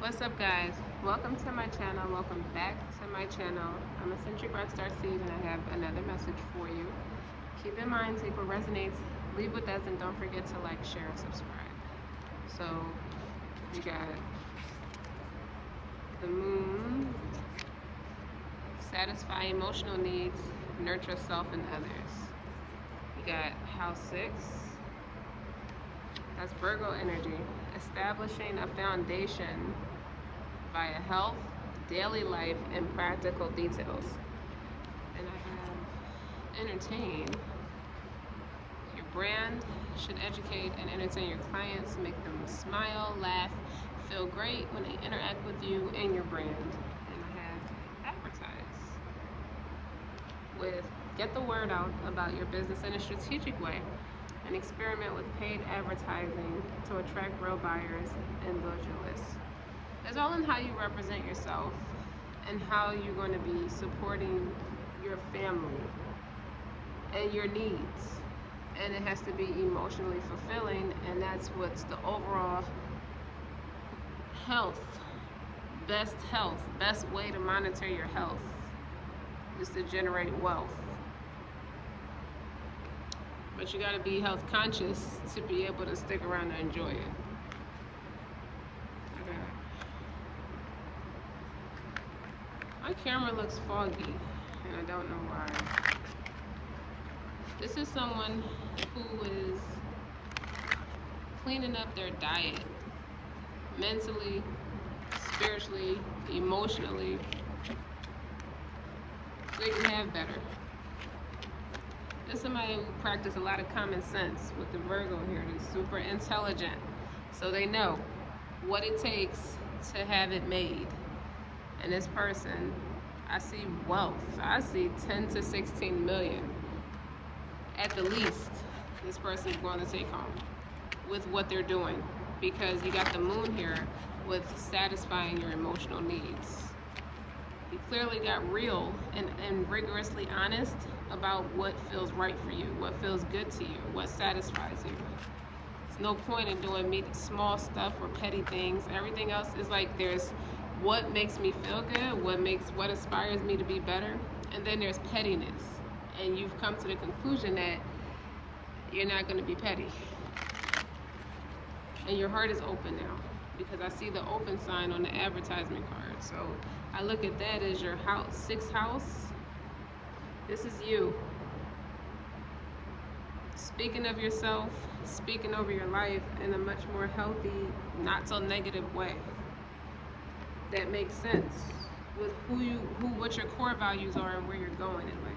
What's up, guys? Welcome to my channel. Welcome back to my channel. I'm Eccentric RockStar'Seed, and I have another message for you. Keep in mind, take what resonates, leave what doesn't. Don't forget to like, share, and subscribe. So we got the moon, satisfy emotional needs, nurture self and others. We got house 6. That's Virgo energy, establishing a foundation via health, daily life, and practical details. And I have entertain. Your brand should educate and entertain your clients, make them smile, laugh, feel great when they interact with you and your brand. And I have advertise. With get the word out about your business in a strategic way, and experiment with paid advertising to attract real buyers and build your list. It's all in how you represent yourself and how you're going to be supporting your family and your needs. And it has to be emotionally fulfilling, and that's what's the overall best way to monitor your health is to generate wealth. But you gotta be health conscious to be able to stick around and enjoy it. Okay. My camera looks foggy, and I don't know why. This is someone who is cleaning up their diet, mentally, spiritually, emotionally, so they can have better. This is somebody who practices a lot of common sense with the Virgo here. They're super intelligent, so they know what it takes to have it made. And this person, I see wealth. I see 10 to 16 million at the least this person is going to take home with what they're doing, because you got the moon here with satisfying your emotional needs. You clearly got real and rigorously honest about what feels right for you, what feels good to you, what satisfies you. There's no point in doing small stuff or petty things. Everything else is like, there's what makes me feel good, what inspires me to be better, and then there's pettiness. And you've come to the conclusion that you're not going to be petty. And your heart is open now, because I see the open sign on the advertisement card. So I look at that as your house, 6th house. This is you speaking of yourself, speaking over your life in a much more healthy, not so negative way. That makes sense with what your core values are and where you're going in life.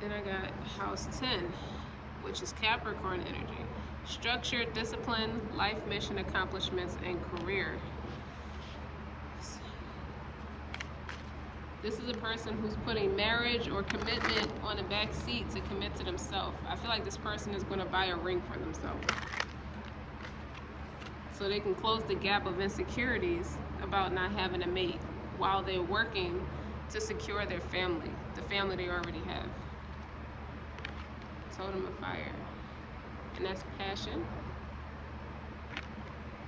Then I got house 10, which is Capricorn energy. Structure, discipline, life mission accomplishments, and career. This is a person who's putting marriage or commitment on the back seat to commit to themselves. I feel like this person is going to buy a ring for themselves, so they can close the gap of insecurities about not having a mate while they're working to secure their family, the family they already have. Totem of fire, and that's passion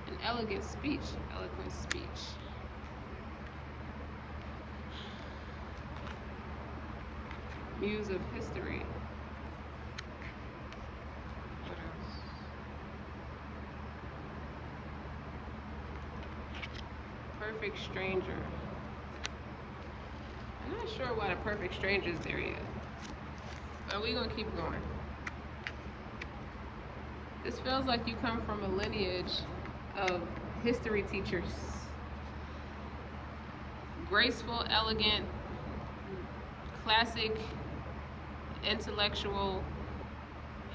and eloquent speech. Muse of history. What else? Perfect stranger. I'm not sure why the perfect stranger is there yet, but we're gonna keep going. This feels like you come from a lineage of history teachers. Graceful, elegant, classic, intellectual,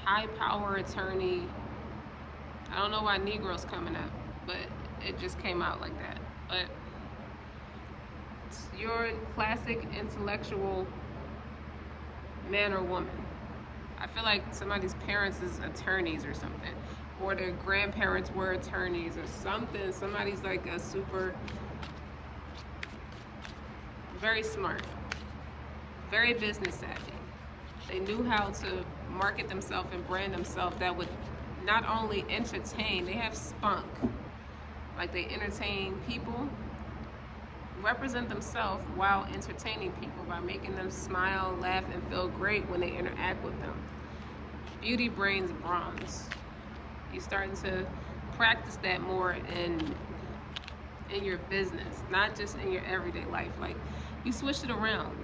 high power attorney. I don't know why Negro's coming up, but it just came out like that. But you're classic, intellectual man or woman. I feel like somebody's parents is attorneys or something, or their grandparents were attorneys or something. Somebody's like a super, very smart, very business savvy. They knew how to market themselves and brand themselves that would not only entertain, they have spunk. Like they entertain people, represent themselves while entertaining people by making them smile, laugh, and feel great when they interact with them. Beauty brains bronze. You're starting to practice that more in your business, not just in your everyday life. Like you switch it around.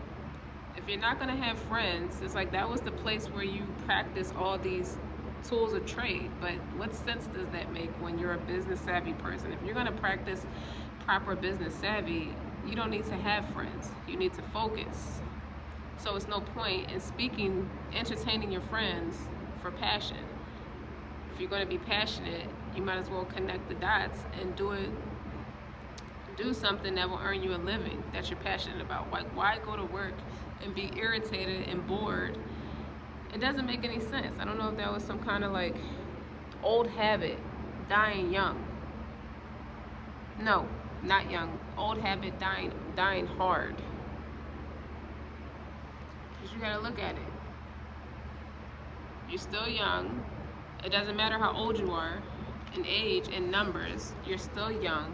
If you're not gonna have friends, it's like that was the place where you practice all these tools of trade. But what sense does that make when you're a business savvy person? If you're gonna practice proper business savvy, you don't need to have friends. You need to focus. So it's no point in speaking, entertaining your friends for passion. If you're gonna be passionate, you might as well connect the dots and do something that will earn you a living that you're passionate about. Like, why go to work and be irritated and bored? It doesn't make any sense. I don't know if that was some kind of like old habit, dying young. No, not young. Old habit, dying hard. Because you gotta look at it. You're still young. It doesn't matter how old you are in age and numbers. You're still young.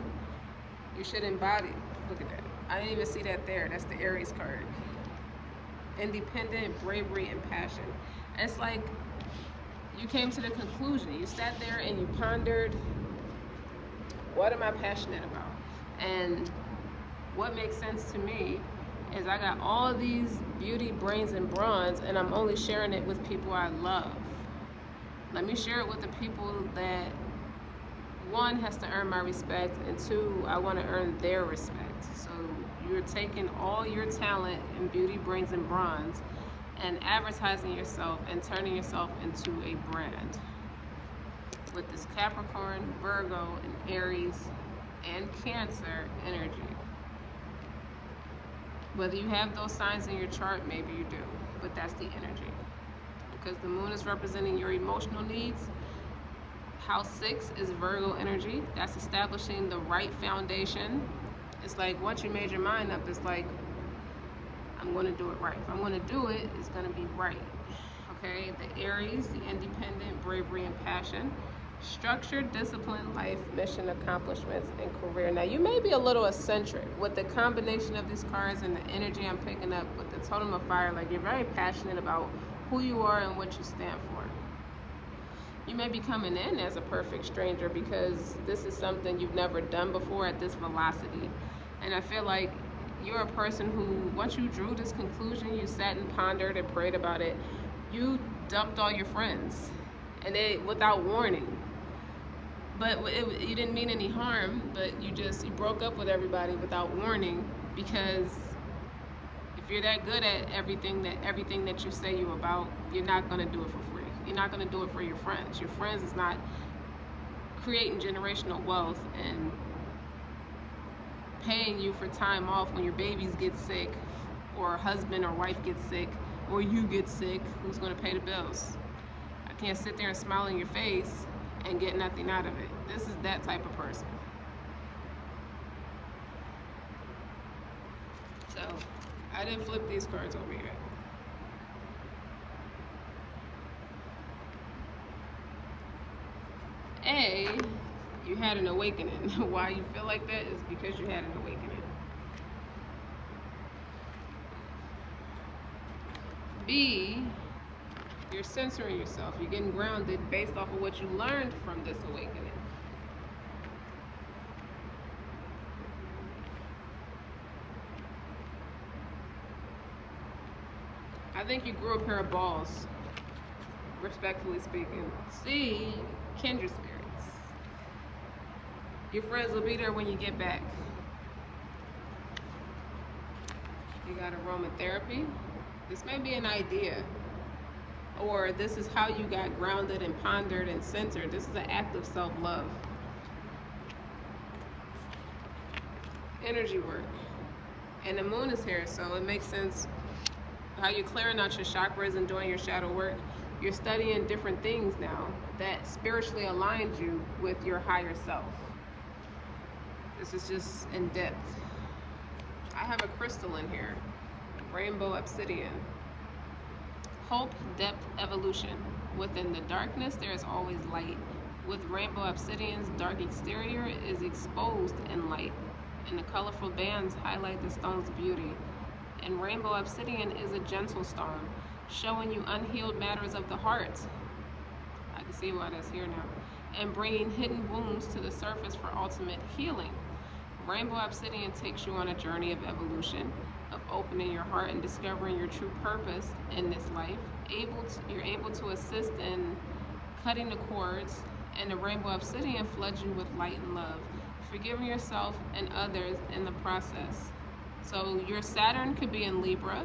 You should embody. Look at that. I didn't even see that there. That's the Aries card. Independent, bravery, and passion. It's like you came to the conclusion. You sat there and you pondered, what am I passionate about? And what makes sense to me is I got all these beauty, brains, and bronze, and I'm only sharing it with people I love. Let me share it with the people that, one, has to earn my respect, and two, I want to earn their respect. So you're taking all your talent in beauty, brains, and bronze and advertising yourself and turning yourself into a brand with this Capricorn, Virgo, and Aries and Cancer energy. Whether you have those signs in your chart, maybe you do, but that's the energy. Because the moon is representing your emotional needs. House 6 is Virgo energy. That's establishing the right foundation. It's like once you made your mind up, it's like, I'm going to do it right. If I'm going to do it, it's going to be right. Okay, the Aries, the independent, bravery, and passion. Structured, discipline, life, mission, accomplishments, and career. Now, you may be a little eccentric with the combination of these cards and the energy I'm picking up with the totem of fire. Like, you're very passionate about who you are and what you stand for. You may be coming in as a perfect stranger because this is something you've never done before at this velocity. And I feel like you're a person who, once you drew this conclusion, you sat and pondered and prayed about it, you dumped all your friends, and without warning. But you didn't mean any harm, but you broke up with everybody without warning, because if you're that good at everything that you say you're about, you're not going to do it for free. You're not going to do it for your friends. Your friends is not creating generational wealth and paying you for time off when your babies get sick, or husband or wife gets sick, or you get sick. Who's going to pay the bills? I can't sit there and smile in your face and get nothing out of it. This is that type of person. So I didn't flip these cards over yet. A, you had an awakening. Why you feel like that is because you had an awakening. B, you're censoring yourself. You're getting grounded based off of what you learned from this awakening. I think you grew a pair of balls, respectfully speaking. C, kindred spirits. Your friends will be there when you get back. You got aromatherapy. This may be an idea, or this is how you got grounded and pondered and centered. This is an act of self-love. Energy work. And the moon is here, so it makes sense how you're clearing out your chakras and doing your shadow work. You're studying different things now that spiritually aligns you with your higher self. This is just in depth. I have a crystal in here, rainbow obsidian. Hope, depth, evolution. Within the darkness, there is always light. With rainbow obsidian's dark exterior is exposed in light, and the colorful bands highlight the stone's beauty. And rainbow obsidian is a gentle stone, showing you unhealed matters of the heart. I can see why that's here now. And bringing hidden wounds to the surface for ultimate healing. Rainbow obsidian takes you on a journey of evolution, of opening your heart and discovering your true purpose in this life. You're able to assist in cutting the cords, and the rainbow obsidian floods you with light and love, forgiving yourself and others in the process. So your Saturn could be in Libra,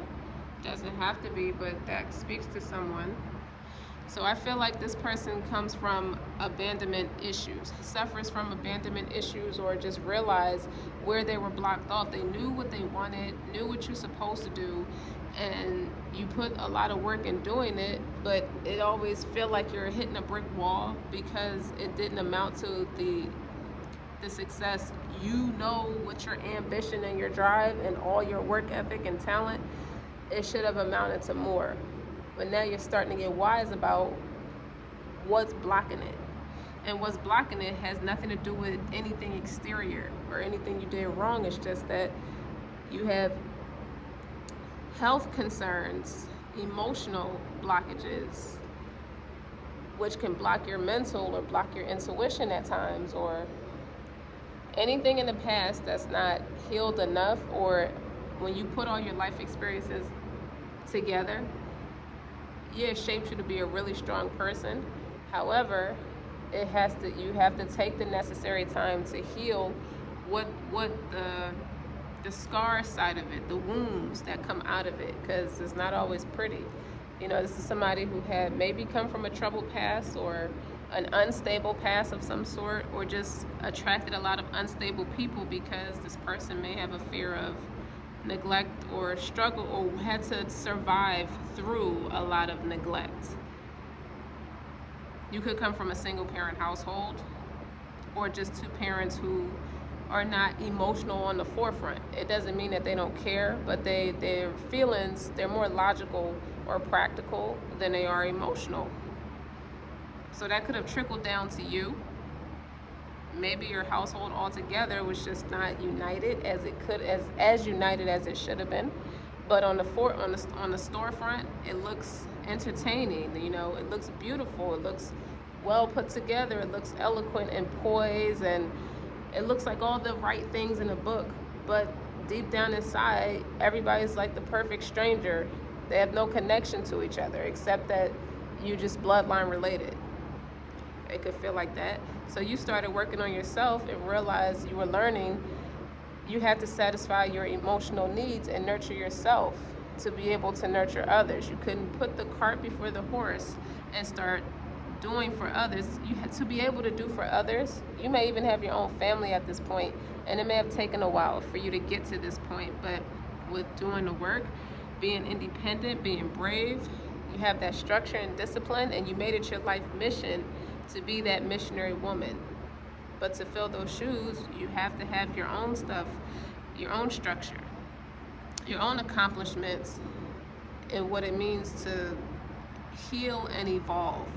doesn't have to be, but that speaks to someone. So I feel like this person comes from abandonment issues, suffers from abandonment issues, or just realized where they were blocked off. They knew what they wanted, knew what you're supposed to do, and you put a lot of work in doing it, but it always feel like you're hitting a brick wall because it didn't amount to the success. You know, with your ambition and your drive and all your work ethic and talent, it should have amounted to more. But now you're starting to get wise about what's blocking it. And what's blocking it has nothing to do with anything exterior or anything you did wrong. It's just that you have health concerns, emotional blockages, which can block your mental or block your intuition at times, or anything in the past that's not healed enough, or when you put all your life experiences together, yeah, it shaped you to be a really strong person. However, you have to take the necessary time to heal what the scar side of it, the wounds that come out of it, because it's not always pretty. You know, this is somebody who had maybe come from a troubled past or an unstable past of some sort, or just attracted a lot of unstable people because this person may have a fear of neglect or struggle, or had to survive through a lot of neglect. You could come from a single parent household, or just two parents who are not emotional on the forefront. It doesn't mean that they don't care, but their feelings, they're more logical or practical than they are emotional. So that could have trickled down to you. Maybe your household altogether was just not united as it could, as united as it should have been. But on the storefront, it looks entertaining. You know, it looks beautiful. It looks well put together. It looks eloquent and poised, and it looks like all the right things in a book. But deep down inside, everybody's like the perfect stranger. They have no connection to each other except that you just bloodline related. It could feel like that. So you started working on yourself and realized you were learning you had to satisfy your emotional needs and nurture yourself to be able to nurture others. You couldn't put the cart before the horse and start doing for others. You had to be able to do for others. You may even have your own family at this point, and it may have taken a while for you to get to this point, but with doing the work, being independent, being brave, you have that structure and discipline, and you made it your life mission to be that missionary woman. But to fill those shoes, you have to have your own stuff, your own structure, your own accomplishments, and what it means to heal and evolve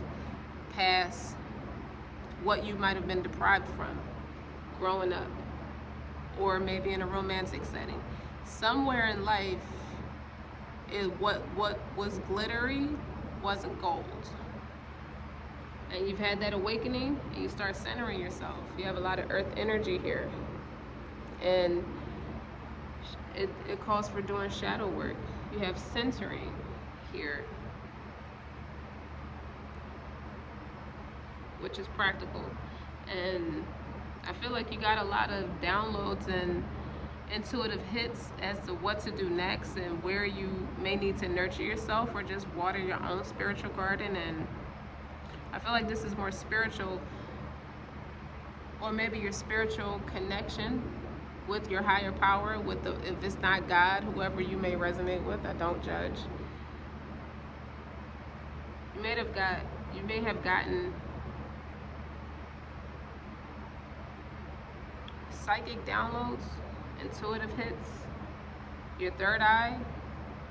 past what you might have been deprived from growing up, or maybe in a romantic setting. Somewhere in life, what was glittery wasn't gold. And you've had that awakening, and you start centering yourself. You have a lot of earth energy here, and it calls for doing shadow work. You have centering here, which is practical. And I feel like you got a lot of downloads and intuitive hits as to what to do next, and where you may need to nurture yourself or just water your own spiritual garden. And I feel like this is more spiritual, or maybe your spiritual connection with your higher power, if it's not God, whoever you may resonate with. I don't judge. You may have gotten psychic downloads, intuitive hits, your third eye.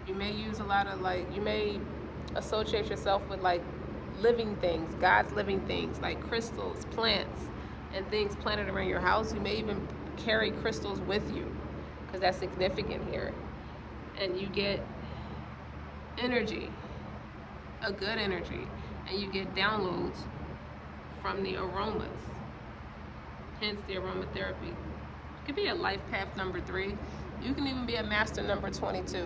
You may use a lot of, like, you may associate yourself with like living things, God's living things, like crystals, plants, and things planted around your house. You may even carry crystals with you because that's significant here. And you get energy, a good energy, and you get downloads from the aromas, hence the aromatherapy. It could be a life path number 3. You can even be a master number 22.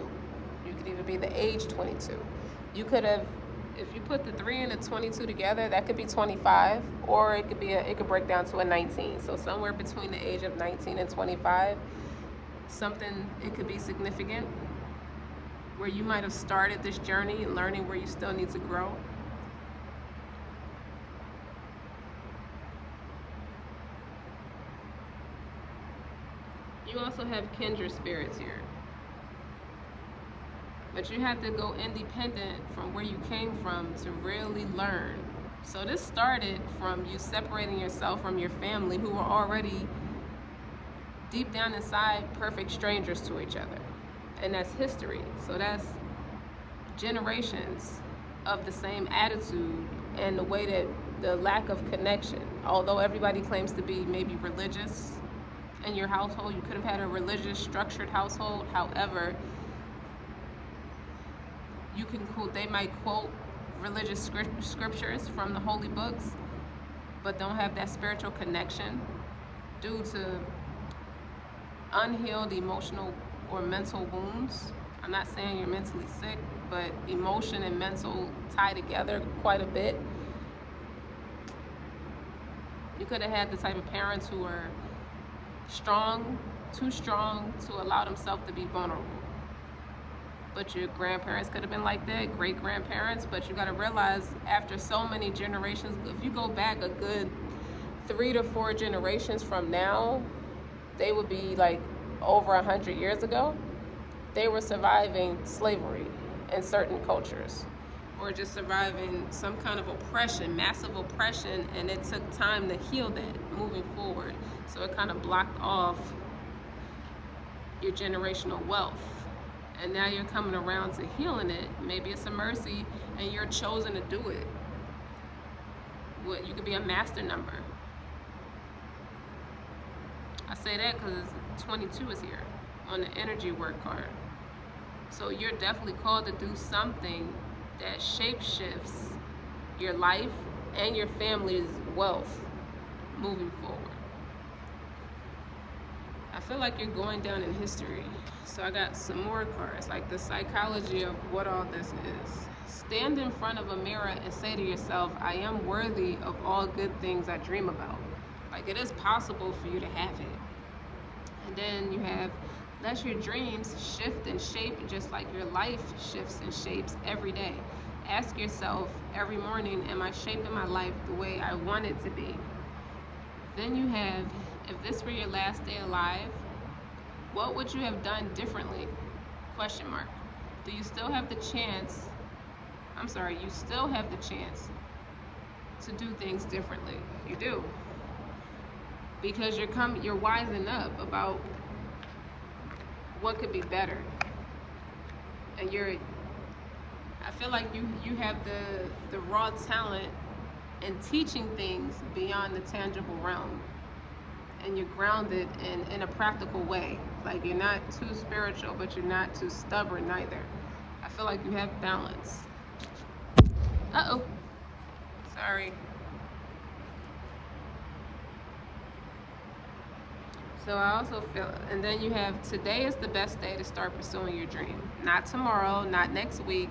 You could even be the age 22. You could have, if you put the 3 and the 22 together, that could be 25, or it could break down to a 19. So somewhere between the age of 19 and 25, it could be significant where you might have started this journey and learning where you still need to grow. You also have kindred spirits here. But you have to go independent from where you came from to really learn. So this started from you separating yourself from your family, who were already deep down inside perfect strangers to each other. And that's history. So that's generations of the same attitude and the way that the lack of connection. Although everybody claims to be maybe religious in your household, you could have had a religious structured household. However, they might quote religious scriptures from the holy books, but don't have that spiritual connection due to unhealed emotional or mental wounds. I'm not saying you're mentally sick, but emotion and mental tie together quite a bit. You could have had the type of parents who were strong, too strong to allow themselves to be vulnerable. But your grandparents could have been like that, great-grandparents. But you got to realize, after so many generations, if you go back a good 3 to 4 generations from now, they would be like over 100 years ago. They were surviving slavery in certain cultures, or just surviving some kind of oppression, massive oppression, and it took time to heal that moving forward. So it kind of blocked off your generational wealth. And now you're coming around to healing it. Maybe it's a mercy and you're chosen to do it. You could be a master number. I say that because 22 is here on the energy work card. So you're definitely called to do something that shape-shifts your life and your family's wealth moving forward. I feel like you're going down in history. So I got some more cards, like the psychology of what all this is. Stand in front of a mirror and say to yourself, I am worthy of all good things I dream about. Like, it is possible for you to have it. And then you have, let your dreams shift and shape just like your life shifts and shapes every day. Ask yourself every morning, am I shaping my life the way I want it to be? Then you have, if this were your last day alive, what would you have done differently? Question mark. Do you still have the chance? You still have the chance to do things differently. You do. Because you're wising up about what could be better. And I feel like you have the raw talent in teaching things beyond the tangible realm. And you're grounded in a practical way. Like, you're not too spiritual, but you're not too stubborn either. I feel like you have balance. Uh-oh. Sorry. So I also feel, and then you have, today is the best day to start pursuing your dream. Not tomorrow, not next week,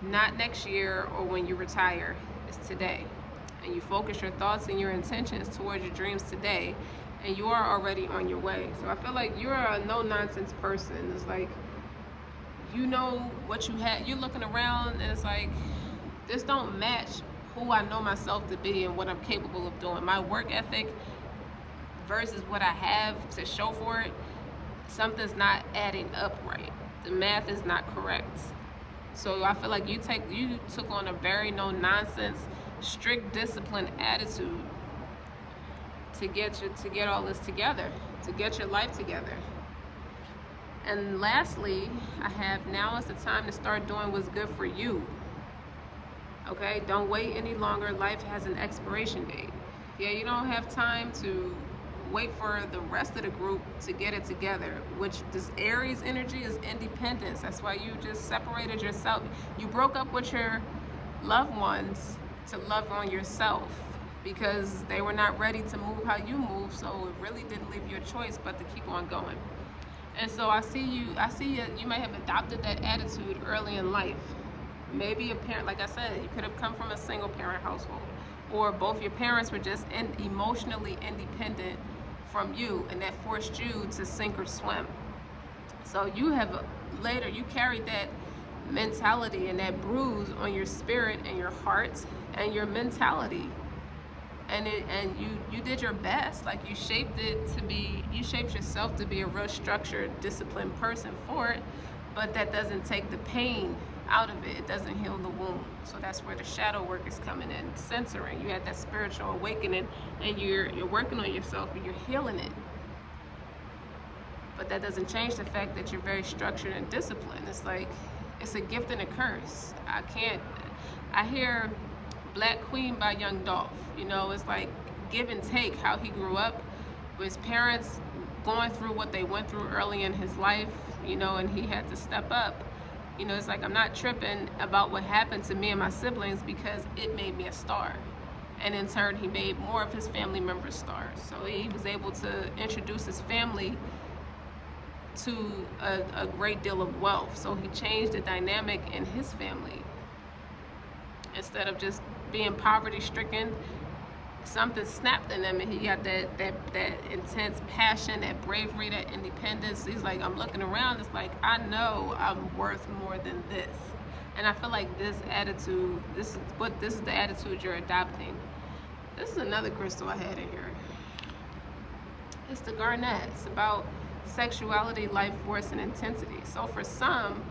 not next year, or when you retire. It's today. And you focus your thoughts and your intentions towards your dreams today, and you are already on your way. So I feel like you're a no-nonsense person. It's like, you know what you have. You're looking around, and it's like, this don't match who I know myself to be and what I'm capable of doing. My work ethic versus what I have to show for it, something's not adding up right. The math is not correct. So I feel like you took on a very no-nonsense, strict discipline attitude to get all this together, to get your life together. And lastly, I have, now is the time to start doing what's good for you. Okay, don't wait any longer. Life has an expiration date. Yeah, you don't have time to wait for the rest of the group to get it together, which this Aries energy is independence. That's why you just separated yourself. You broke up with your loved ones to love on yourself because they were not ready to move how you move, so it really didn't leave you a choice but to keep on going. And so I see you may have adopted that attitude early in life. Maybe a parent, like I said, you could have come from a single parent household, or both your parents were just emotionally independent from you, and that forced you to sink or swim. So you have later, you carried that mentality and that bruise on your spirit and your heart and your mentality. And you did your best. Like you shaped yourself to be a real structured, disciplined person for it, but that doesn't take the pain out of it. It doesn't heal the wound. So that's where the shadow work is coming in, censoring. You had that spiritual awakening, and you're working on yourself and you're healing it. But that doesn't change the fact that you're very structured and disciplined. It's like it's a gift and a curse. I hear Black Queen by Young Dolph. You know, it's like give and take how he grew up with his parents going through what they went through early in his life, you know, and he had to step up. You know, it's like I'm not tripping about what happened to me and my siblings because it made me a star. And in turn, he made more of his family members stars. So he was able to introduce his family to a great deal of wealth. So he changed the dynamic in his family. Instead of just being poverty stricken, something snapped in him and he got that intense passion, that bravery, that independence. He's like, I'm looking around, it's like, I know I'm worth more than this. And I feel like this attitude, this is the attitude you're adopting. This is another crystal I had in here. It's the garnet. It's about sexuality, life force, and intensity. So for some,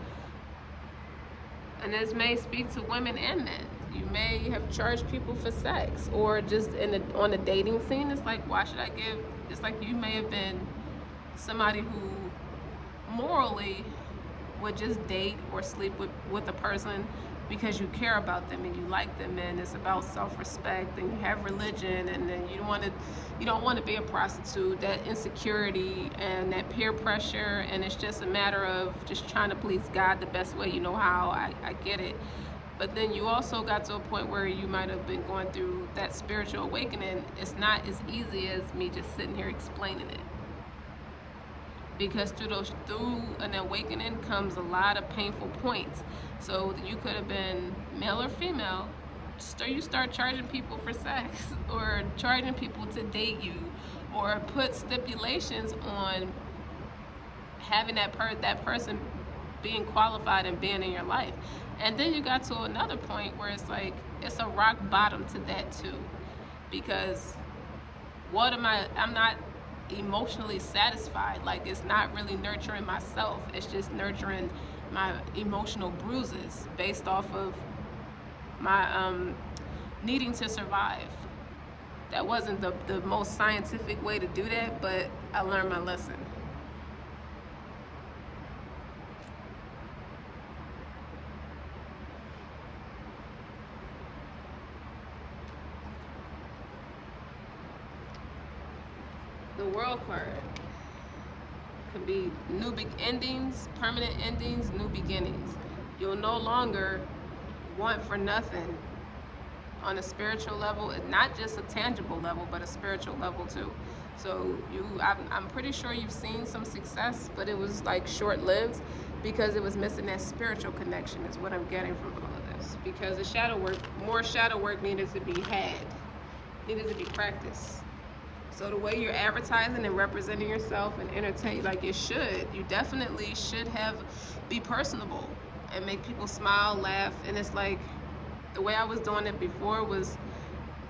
and this may speak to women and men, you may have charged people for sex, or just on the dating scene, it's like, why should I give? It's like you may have been somebody who morally would just date or sleep with a person because you care about them and you like them, and it's about self-respect, and you have religion, and then you don't want to be a prostitute. That insecurity and that peer pressure, and it's just a matter of just trying to please God the best way you know how. I get it. But then you also got to a point where you might have been going through that spiritual awakening. It's not as easy as me just sitting here explaining it. Because through an awakening comes a lot of painful points. So you could have been male or female, you start charging people for sex, or charging people to date you, or put stipulations on having that person being qualified and being in your life. And then you got to another point where it's like, it's a rock bottom to that too. Because I'm not emotionally satisfied. Like, it's not really nurturing myself. It's just nurturing my emotional bruises based off of my needing to survive. That wasn't the most scientific way to do that, but I learned my lesson. The World card could be new endings, permanent endings, new beginnings. You'll no longer want for nothing on a spiritual level, and not just a tangible level, but a spiritual level too. So I'm pretty sure you've seen some success, but it was like short-lived because it was missing that spiritual connection, is what I'm getting from all of this. Because the more shadow work needed to be practiced. So the way you're advertising and representing yourself and entertain, like you definitely should be personable and make people smile, laugh. And it's like, the way I was doing it before was,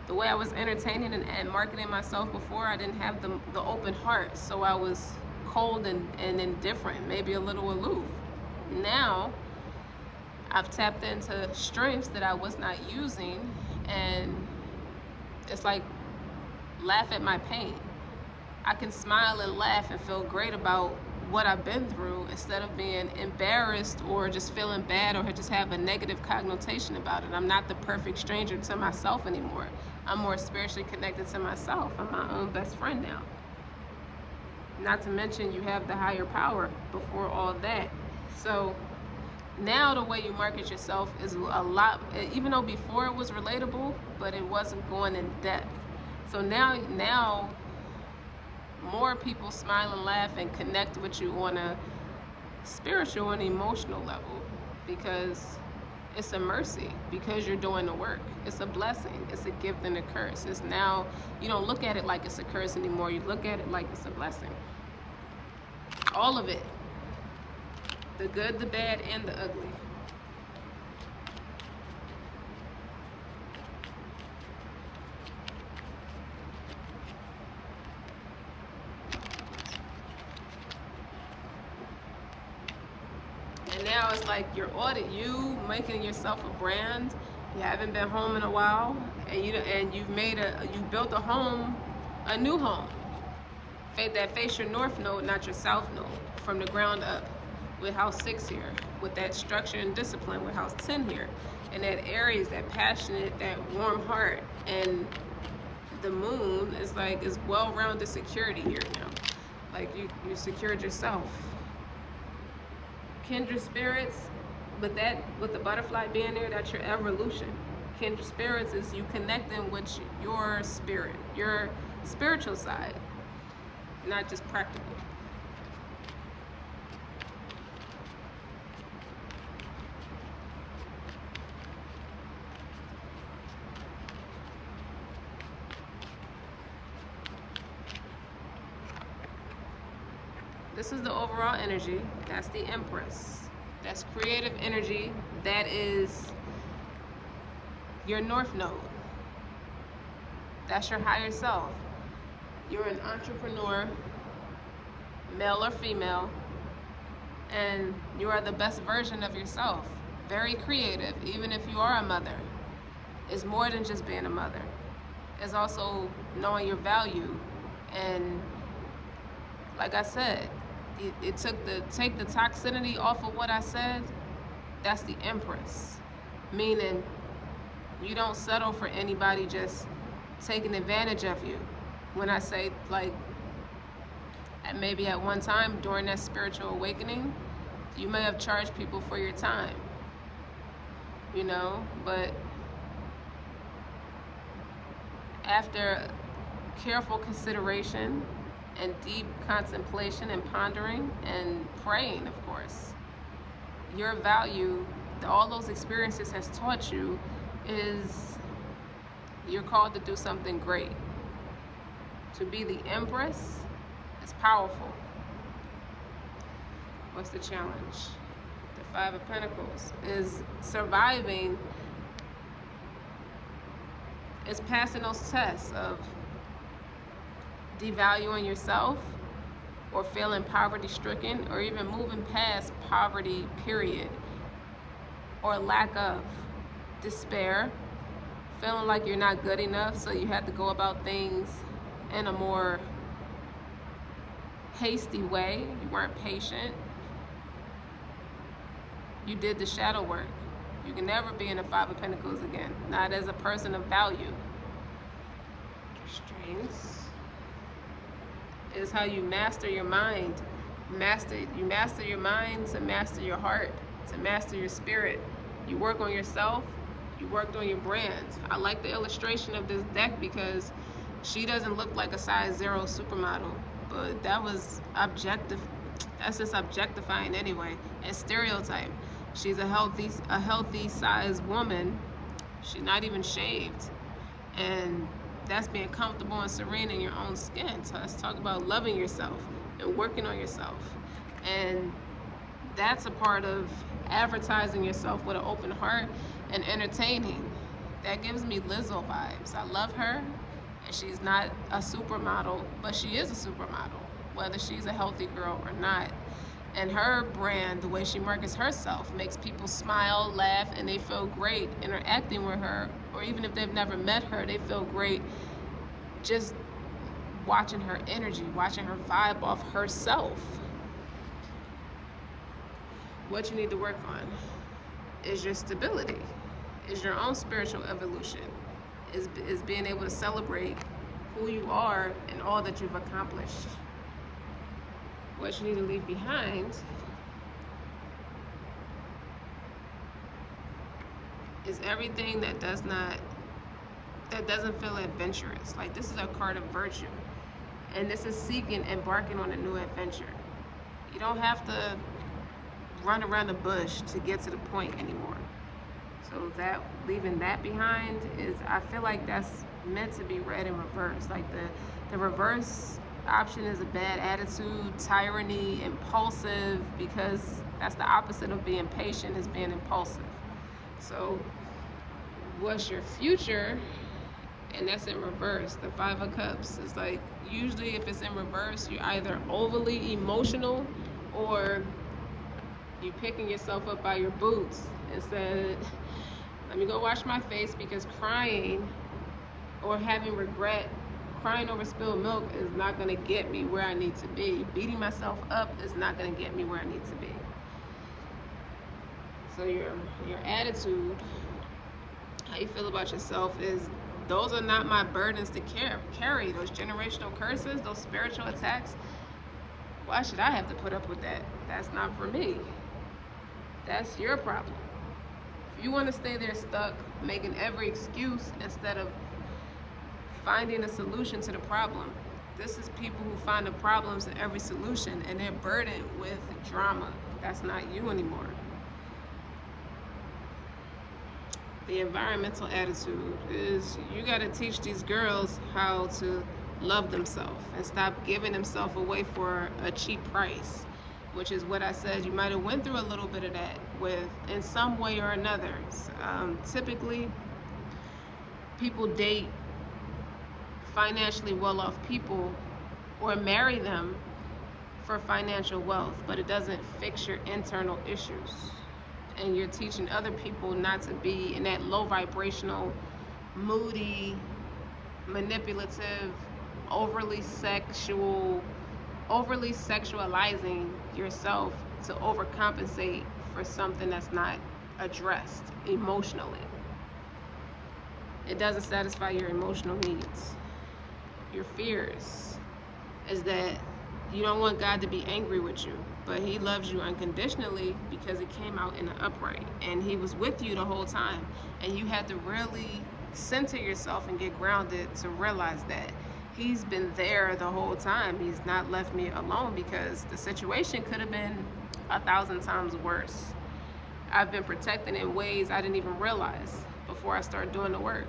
the way I was entertaining and marketing myself before, I didn't have the open heart. So I was cold and indifferent, maybe a little aloof. Now, I've tapped into strengths that I was not using, and it's like, laugh at my pain. I can smile and laugh and feel great about what I've been through instead of being embarrassed or just feeling bad or just have a negative connotation about it. I'm not the perfect stranger to myself anymore. I'm more spiritually connected to myself. I'm my own best friend now. Not to mention you have the higher power before all that. So now the way you market yourself is a lot, even though before it was relatable, but it wasn't going in depth. So now more people smile and laugh and connect with you on a spiritual and emotional level, because it's a mercy, because you're doing the work. It's a blessing. It's a gift and a curse. It's now, you don't look at it like it's a curse anymore. You look at it like it's a blessing. All of it. The good, the bad, and the ugly. And now it's like you making yourself a brand. You haven't been home in a while, and you built a home, a new home that face your north node, not your south node, from the ground up, with house 6 here, with that structure and discipline, with house 10 here, and that Aries, that passionate, that warm heart, and the moon is like, is well-rounded security here now. Like you secured yourself. Kindred spirits, with the butterfly being there, that's your evolution. Kindred spirits is you connecting with your spirit, your spiritual side, not just practical. This is the overall energy. That's the Empress. That's creative energy. That is your north node. That's your higher self. You're an entrepreneur, male or female, and you are the best version of yourself. Very creative, even if you are a mother. It's more than just being a mother. It's also knowing your value. And like I said, it took take the toxicity off of what I said. That's the Empress, meaning you don't settle for anybody just taking advantage of you. When I say, like, maybe at one time during that spiritual awakening, you may have charged people for your time, you know, but after careful consideration and deep contemplation and pondering and praying, of course, your value, all those experiences has taught you, is you're called to do something great. To be the Empress is powerful. What's the challenge? The Five of Pentacles is surviving, is passing those tests of devaluing yourself, or feeling poverty stricken, or even moving past poverty, period, or lack of, despair, feeling like you're not good enough, so you have to go about things in a more hasty way. You weren't patient. You did the shadow work. You can never be in the Five of Pentacles again, not as a person of value. Strengths is how you master your mind. You master your mind to master your heart, to master your spirit. You work on yourself, you worked on your brand. I like the illustration of this deck because she doesn't look like a size 0 supermodel, but that was objective. That's just objectifying anyway, and stereotype. She's a healthy sized woman. She's not even shaved, and that's being comfortable and serene in your own skin. So let's talk about loving yourself and working on yourself. And that's a part of advertising yourself with an open heart and entertaining. That gives me Lizzo vibes. I love her, and she's not a supermodel, but she is a supermodel, whether she's a healthy girl or not. And her brand, the way she markets herself, makes people smile, laugh, and they feel great interacting with her. Or even if they've never met her, they feel great just watching her energy, watching her vibe off herself. What you need to work on is your stability, is your own spiritual evolution, is being able to celebrate who you are and all that you've accomplished. What you need to leave behind is everything that doesn't feel adventurous. Like, this is a card of virtue, and this is seeking, embarking on a new adventure. You don't have to run around the bush to get to the point anymore. So that, leaving that behind, is, I feel like that's meant to be read in reverse. Like, the reverse option is a bad attitude, tyranny, impulsive, because that's the opposite of being patient, is being impulsive. So what's your future? And that's in reverse. The Five of Cups is like, usually if it's in reverse, you're either overly emotional or you picking yourself up by your boots and said, let me go wash my face, because crying or having regret, crying over spilled milk is not going to get me where I need to be. Beating myself up is not going to get me where I need to be. So your attitude, how you feel about yourself, is, those are not my burdens to carry. Those generational curses, those spiritual attacks, why should I have to put up with that? That's not for me. That's your problem. If you want to stay there stuck, making every excuse instead of finding a solution to the problem. This is people who find the problems in every solution, and they're burdened with drama. That's not you anymore. The environmental attitude is, you got to teach these girls how to love themselves and stop giving themselves away for a cheap price, which is what I said. You might have went through a little bit of that with, in some way or another. Typically, people date financially well-off people or marry them for financial wealth, but it doesn't fix your internal issues. And you're teaching other people not to be in that low vibrational, moody, manipulative, overly sexualizing yourself to overcompensate for something that's not addressed emotionally. It doesn't satisfy your emotional needs. Your fears is that you don't want God to be angry with you, but he loves you unconditionally because it came out in the upright, and he was with you the whole time, and you had to really center yourself and get grounded to realize that he's been there the whole time. He's not left me alone, because the situation could have been 1,000 times worse. I've been protected in ways I didn't even realize before I started doing the work.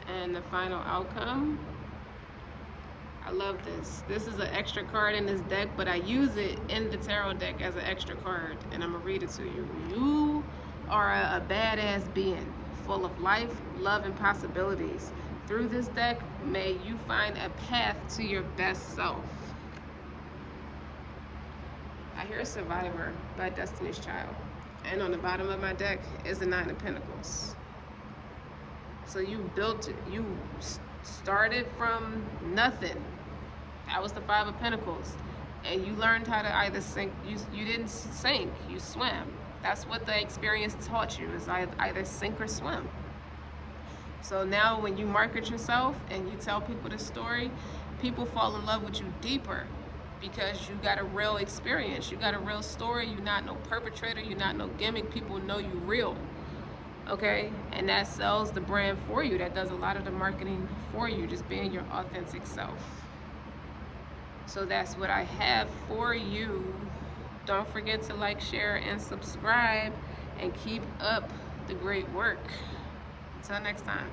And the final outcome, I love this. This is an extra card in this deck, but I use it in the tarot deck as an extra card, and I'm gonna read it to you. You are a badass being, full of life, love, and possibilities. Through this deck, may you find a path to your best self. I hear Survivor by Destiny's Child, and on the bottom of my deck is the Nine of Pentacles. So you built it. You started from nothing. That was the Five of Pentacles. And you learned how to either sink. You didn't sink, you swam. That's what the experience taught you, is either sink or swim. So now when you market yourself and you tell people the story, people fall in love with you deeper, because you got a real experience. You got a real story. You're not no perpetrator. You're not no gimmick. People know you real. Okay, and that sells the brand for you. That does a lot of the marketing for you, just being your authentic self. So that's what I have for you. Don't forget to like, share, and subscribe, and keep up the great work. Until next time.